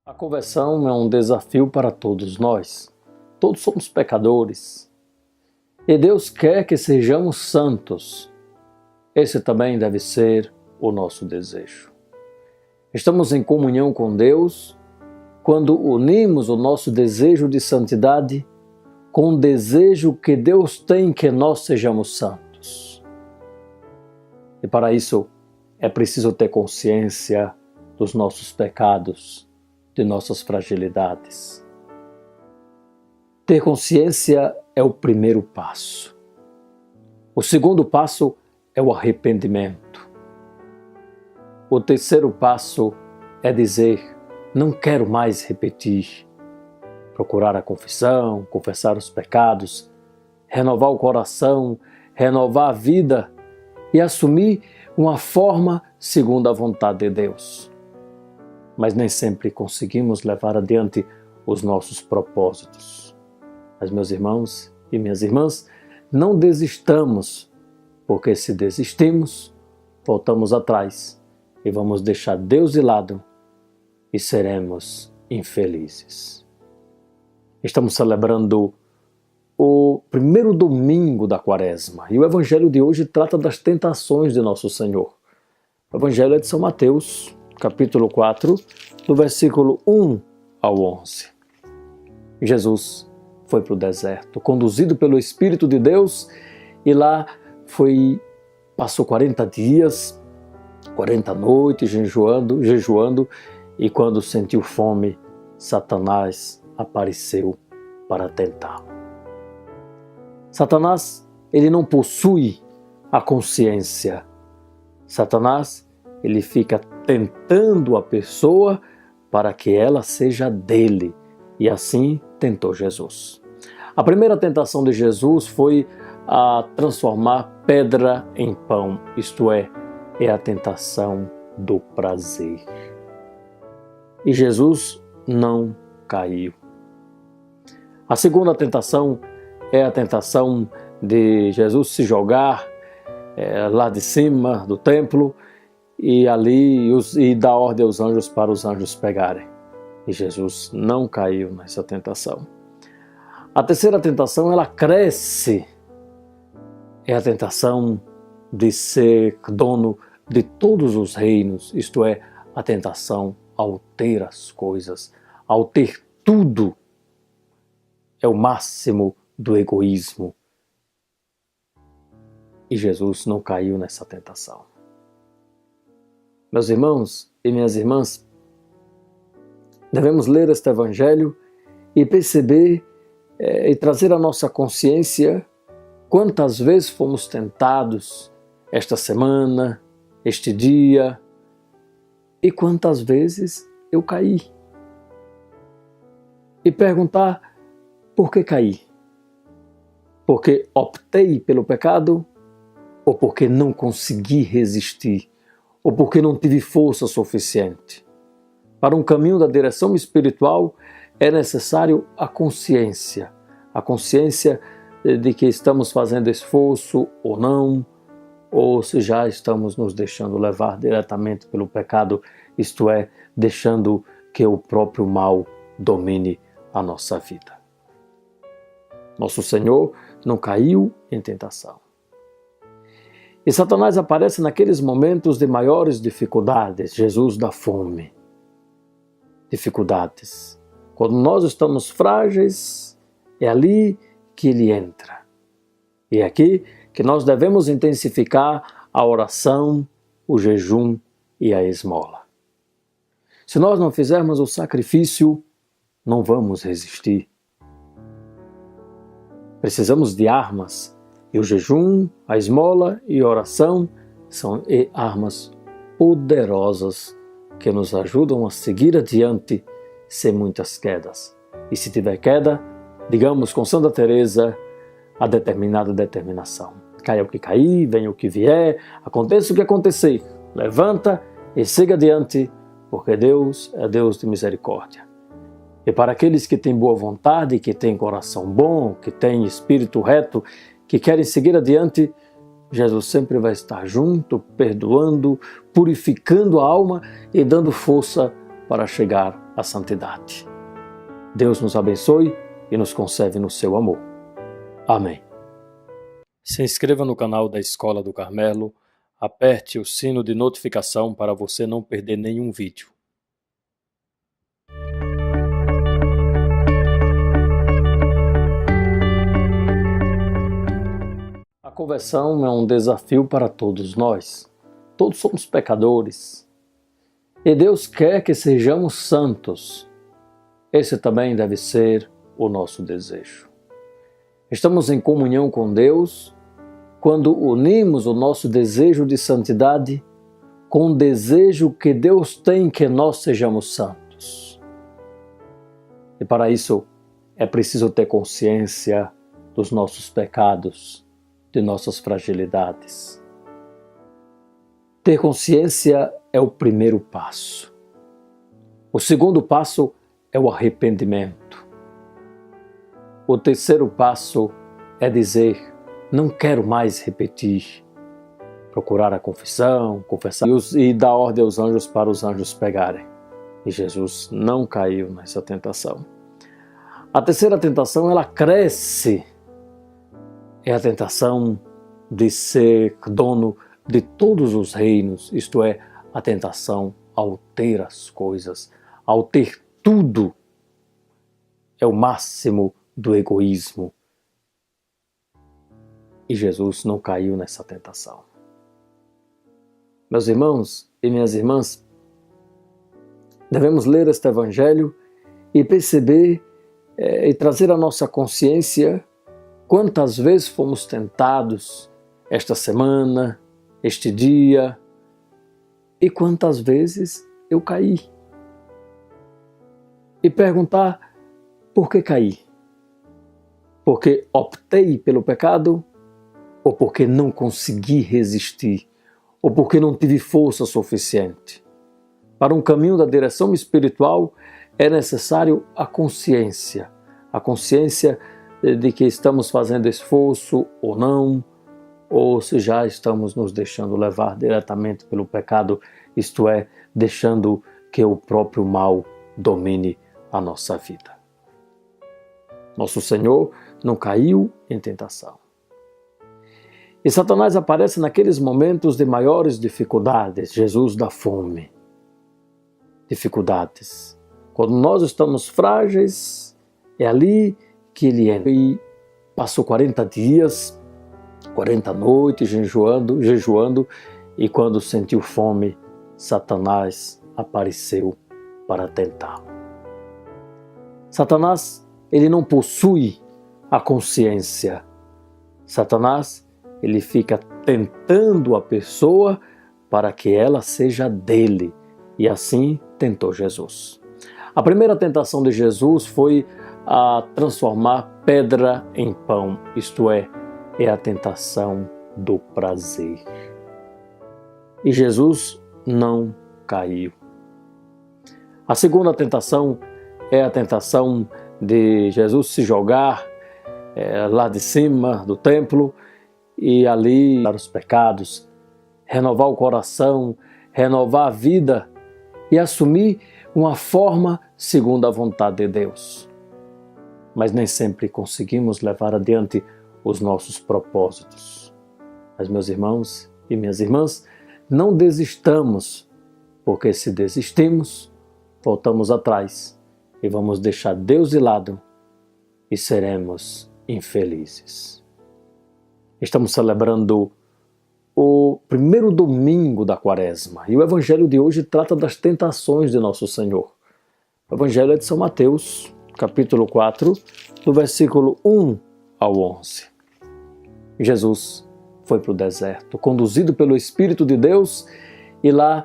A conversão é um desafio para todos nós. Todos somos pecadores. E Deus quer que sejamos santos. Esse também deve ser o nosso desejo. Estamos em comunhão com Deus quando unimos o nosso desejo de santidade com o desejo que Deus tem que nós sejamos santos. E para isso é preciso ter consciência dos nossos pecados, de nossas fragilidades. Ter consciência é o primeiro passo. O segundo passo é o arrependimento. O terceiro passo é dizer: não quero mais repetir. Procurar a confissão, confessar os pecados, renovar o coração, renovar a vida e assumir uma forma segundo a vontade de Deus. Mas nem sempre conseguimos levar adiante os nossos propósitos. Mas, meus irmãos e minhas irmãs, não desistamos, porque se desistimos, voltamos atrás e vamos deixar Deus de lado e seremos infelizes. Estamos celebrando o primeiro domingo da Quaresma e o Evangelho de hoje trata das tentações de Nosso Senhor. O Evangelho é de São Mateus, capítulo 4, do versículo 1 ao 11. Jesus foi para o deserto, conduzido pelo Espírito de Deus, e lá passou 40 dias, 40 noites jejuando, e quando sentiu fome, Satanás apareceu para tentá-lo. Satanás, ele não possui a consciência. Satanás, ele fica tentando a pessoa para que ela seja dele, e assim tentou Jesus. A primeira tentação de Jesus foi a transformar pedra em pão, isto é a tentação do prazer. E Jesus não caiu. A segunda tentação é a tentação de Jesus se jogar lá de cima do templo e dar ordem aos anjos para os anjos pegarem. E Jesus não caiu nessa tentação. A terceira tentação, ela cresce. É a tentação de ser dono de todos os reinos, isto é, a tentação ao ter as coisas, ao ter tudo. É o máximo do egoísmo. E Jesus não caiu nessa tentação. Meus irmãos e minhas irmãs, devemos ler este Evangelho e perceber e trazer à nossa consciência quantas vezes fomos tentados esta semana, este dia, e quantas vezes eu caí. E perguntar: por que caí? Porque optei pelo pecado? Ou porque não consegui resistir? Ou porque não tive força suficiente? Para um caminho da direção espiritual é necessário a consciência de que estamos fazendo esforço ou não, ou se já estamos nos deixando levar diretamente pelo pecado, isto é, deixando que o próprio mal domine a nossa vida. Nosso Senhor não caiu em tentação. E Satanás aparece naqueles momentos de maiores dificuldades. Jesus dá fome. Dificuldades. Quando nós estamos frágeis, é ali que ele entra. E é aqui que nós devemos intensificar a oração, o jejum e a esmola. Se nós não fizermos o sacrifício, não vamos resistir. Precisamos de armas, e o jejum, a esmola e a oração são armas poderosas que nos ajudam a seguir adiante sem muitas quedas. E se tiver queda, digamos com Santa Teresa, a determinada determinação. Caia o que cair, venha o que vier, aconteça o que acontecer, levanta e siga adiante, porque Deus é Deus de misericórdia. E para aqueles que têm boa vontade, que têm coração bom, que têm espírito reto, que querem seguir adiante, Jesus sempre vai estar junto, perdoando, purificando a alma e dando força para chegar à santidade. Deus nos abençoe e nos conserve no seu amor. Amém. Se inscreva no canal da Escola do Carmelo, aperte o sino de notificação para você não perder nenhum vídeo. A conversão é um desafio para todos nós. Todos somos pecadores. E Deus quer que sejamos santos. Esse também deve ser o nosso desejo. Estamos em comunhão com Deus quando unimos o nosso desejo de santidade com o desejo que Deus tem que nós sejamos santos. E para isso é preciso ter consciência dos nossos pecados, de nossas fragilidades. Ter consciência é o primeiro passo. O segundo passo é o arrependimento. O terceiro passo é dizer, não quero mais repetir. Procurar a confissão, confessar e dar ordem aos anjos para os anjos pegarem. E Jesus não caiu nessa tentação. A terceira tentação, ela cresce. É a tentação de ser dono de todos os reinos, isto é, a tentação ao ter as coisas, ao ter tudo. É o máximo do egoísmo. E Jesus não caiu nessa tentação. Meus irmãos e minhas irmãs, devemos ler este Evangelho e perceber e trazer à nossa consciência quantas vezes fomos tentados esta semana, este dia, e quantas vezes eu caí. E perguntar, por que caí? Porque optei pelo pecado? Ou porque não consegui resistir? Ou porque não tive força suficiente? Para um caminho da direção espiritual é necessário a consciência de que estamos fazendo esforço ou não, ou se já estamos nos deixando levar diretamente pelo pecado, isto é, deixando que o próprio mal domine a nossa vida. Nosso Senhor não caiu em tentação. E Satanás aparece naqueles momentos de maiores dificuldades. Jesus dá fome. Dificuldades. Quando nós estamos frágeis, é ali que ele entra. E passou 40 dias, 40 noites jejuando, e quando sentiu fome, Satanás apareceu para tentá-lo. Satanás, ele não possui a consciência. Satanás, ele fica tentando a pessoa para que ela seja dele. E assim tentou Jesus. A primeira tentação de Jesus foi a transformar pedra em pão, isto é a tentação do prazer. E Jesus não caiu. A segunda tentação é a tentação de Jesus se jogar lá de cima do templo e ali para os pecados, renovar o coração, renovar a vida e assumir uma forma segundo a vontade de Deus. Mas nem sempre conseguimos levar adiante os nossos propósitos. Mas, meus irmãos e minhas irmãs, não desistamos, porque se desistimos, voltamos atrás e vamos deixar Deus de lado e seremos infelizes. Estamos celebrando o primeiro domingo da Quaresma e o Evangelho de hoje trata das tentações de Nosso Senhor. O Evangelho é de São Mateus, capítulo 4, do versículo 1 ao 11. Jesus foi para o deserto, conduzido pelo Espírito de Deus, e lá